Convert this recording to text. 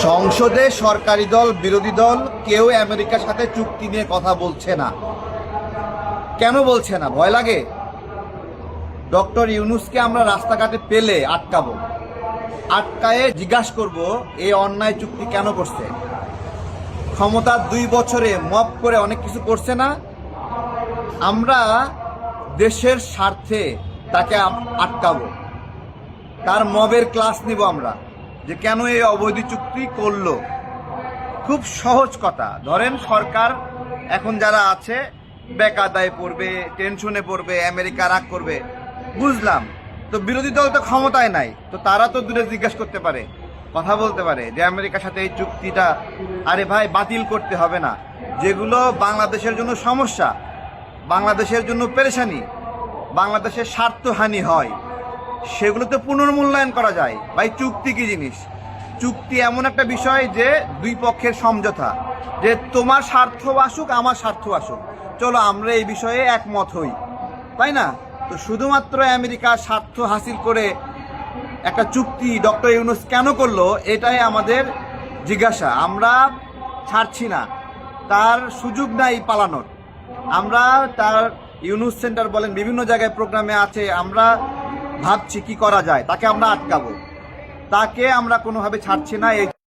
সংসদে সরকারি দল বিরোধী দল কেউ আমেরিকার সাথে চুক্তি নিয়ে কথা বলছে না। কেন বলছে না? ভয় লাগে? ডক্টর ইউনূসকে আমরা রাস্তাঘাটে পেলে আটকাবো, আটকায়ে জিজ্ঞাসা করব এই অন্যায় চুক্তি কেন করছে। ক্ষমতার 2 বছরে মব করে অনেক কিছু করছে না। আমরা দেশের স্বার্থে তাকে আটকাবো, তার মবের ক্লাস নিব আমরা যে কেন এই অবৈধ চুক্তি করলো। খুব সহজ কথা। ধরেন সরকার এখন যারা আছে বেকায়দায় পড়বে, টেনশনে পড়বে, আমেরিকা রাগ করবে, বুঝলাম। তো বিরোধী দল তো ক্ষমতায় নাই, তো তারা তো দূরে জিজ্ঞাসা করতে পারে, কথা বলতে পারে যে আমেরিকার সাথে এই চুক্তিটা আরে ভাই বাতিল করতে হবে না। যেগুলো বাংলাদেশের জন্য সমস্যা, বাংলাদেশের জন্য পেরেশানি, বাংলাদেশের স্বার্থহানি হয়, সেগুলো তো পুনর্মূল্যায়ন করা যায়। ভাই চুক্তি কি জিনিস? চুক্তি এমন একটা বিষয় যে 2 পক্ষের সমঝোতা, যে তোমার স্বার্থ আসুক আমার স্বার্থ আসুক, চলো আমরা এই বিষয়ে একমত হই, তাই না? তো শুধুমাত্র আমেরিকার স্বার্থ হাসিল করে একটা চুক্তি ডক্টর ইউনূস কেন করলো, এটাই আমাদের জিজ্ঞাসা। আমরা ছাড়ছি না, তার সুযোগ নাই পালানোর। আমরা তার ইউনূস সেন্টার বলেন, বিভিন্ন জায়গায় প্রোগ্রামে আছে, আমরা ভাবছি কি করা যায়, তাকে আমরা আটকাবো, তাকে আমরা কোনোভাবে ছাড়ছি না। এই